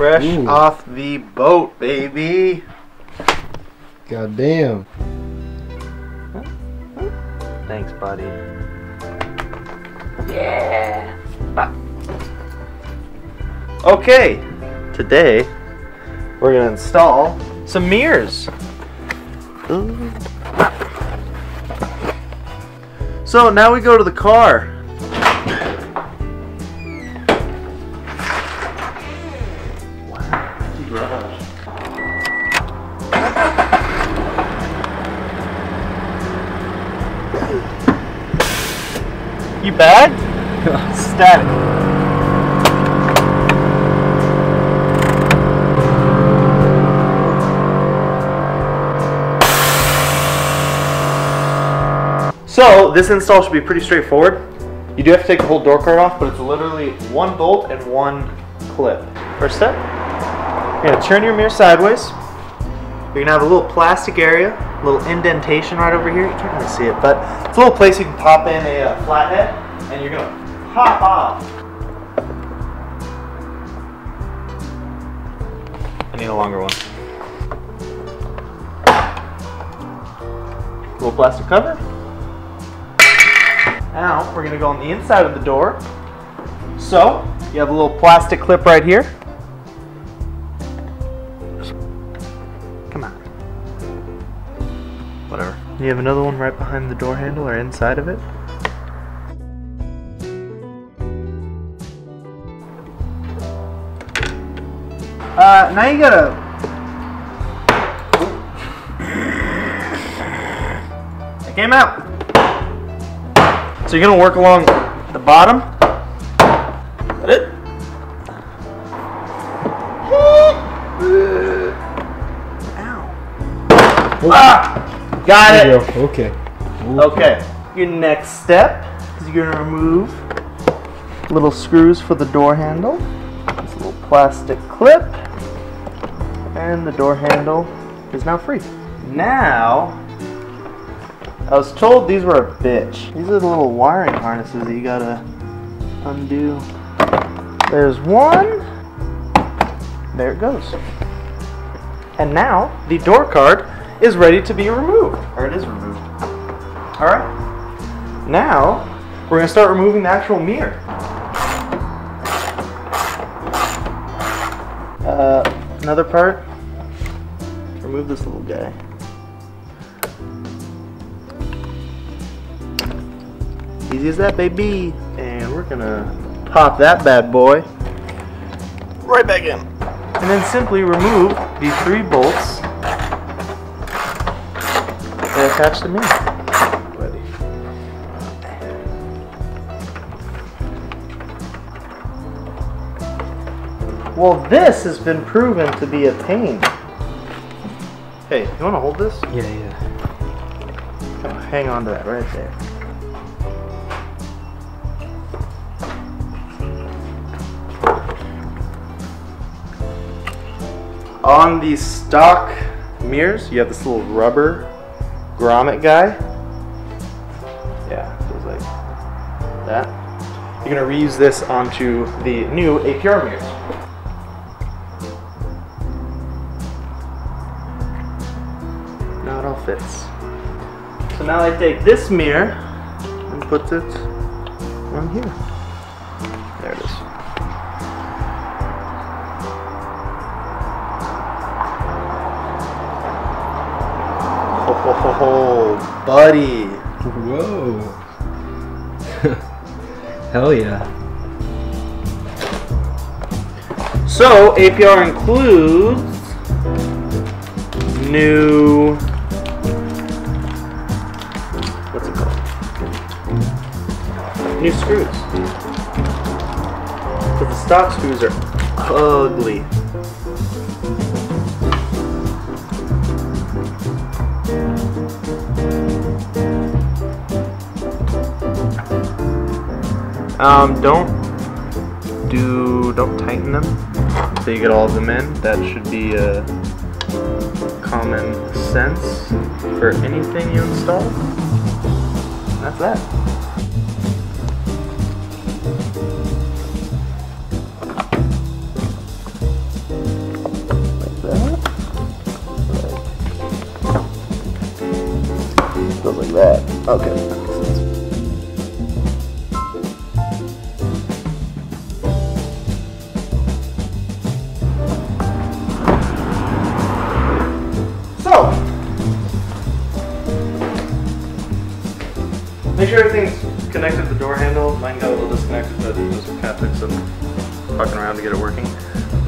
Fresh off the boat, baby. God damn. Thanks, buddy. Yeah. Okay, today we're gonna install some mirrors. Ooh. So now we go to the car. Wow, garage. You bad? Static. So this install should be pretty straightforward. You do have to take the whole door card off, but it's literally one bolt and one clip. First step, you're gonna turn your mirror sideways. You're gonna have a little plastic area, a little indentation right over here. You can't really see it, but it's a little place you can pop in a flathead, and you're gonna pop off. I need a longer one. Little plastic cover. Now we're gonna go on the inside of the door. So you have a little plastic clip right here. Come on. Whatever. You have another one right behind the door handle or inside of it. Now you gotta. It came out. So you're gonna work along the bottom. Got it? Ow. Ah! Got it! Okay. Okay. Your next step is you're gonna remove little screws for the door handle. This little plastic clip. And the door handle is now free. Now, I was told these were a bitch. These are the little wiring harnesses that you gotta undo. There's one. There it goes. And now the door card is ready to be removed. Or it is removed. Alright. Now we're gonna start removing the actual mirror. Another part. Remove this little guy. Easy as that, baby. And we're gonna pop that bad boy right back in. And then simply remove these 3 bolts that attach the mirror. Ready. Well, this has been proven to be a pain. Hey, you wanna hold this? Yeah, yeah. Come on, hang on to that right there. On these stock mirrors, you have this little rubber grommet guy. Yeah, feels like that. You're gonna reuse this onto the new APR mirrors. Now it all fits. So now I take this mirror and put it on here. There it is. Oh, buddy. Whoa. Hell yeah. So, APR includes new, what's it called? New screws. But the stock screws are ugly. Don't tighten them until you get all of them in. That should be common sense for anything you install. And that's that. sure everything's connected to the door handle. Mine got a little disconnected, but those cat took some fucking around to get it working.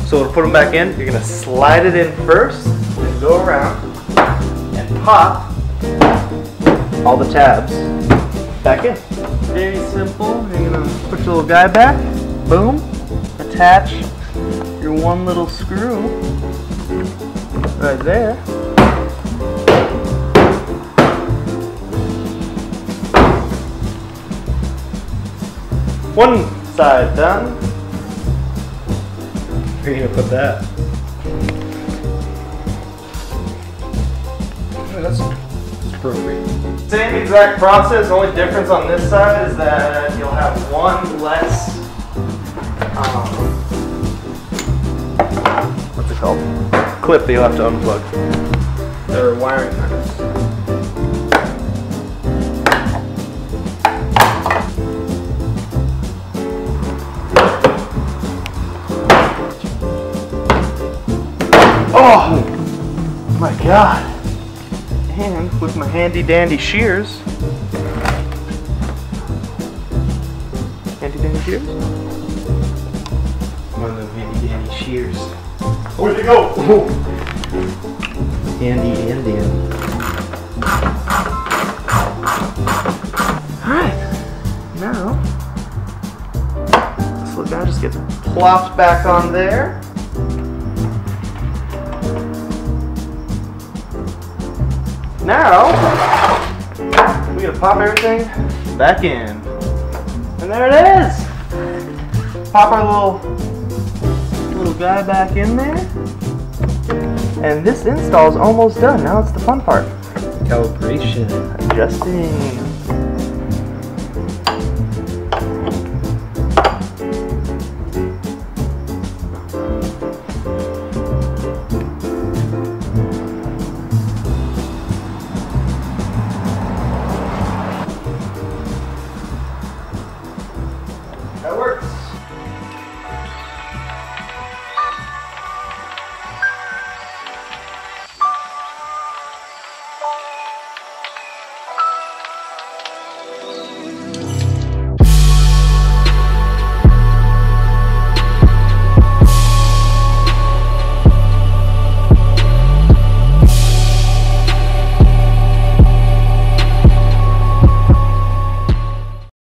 So to put them back in, you're gonna slide it in first, and go around, and pop all the tabs back in. Very simple. You're gonna put your little guy back, boom, attach your one little screw right there. One side done. Where are you gonna put that? Oh, that's appropriate. Same exact process, only difference on this side is that you'll have one less, what's it called? Clip that you'll have to unplug. Or wiring harness. Oh my God. And with my handy dandy shears. Handy dandy shears? One of them handy dandy shears. Where'd you go? Oh. Handy Indian. Alright. Now, this little guy just gets plopped back on there. Now, we gotta pop everything back in. And there it is! Pop our little guy back in there. And this install is almost done. Now it's the fun part. Calibration. Adjusting.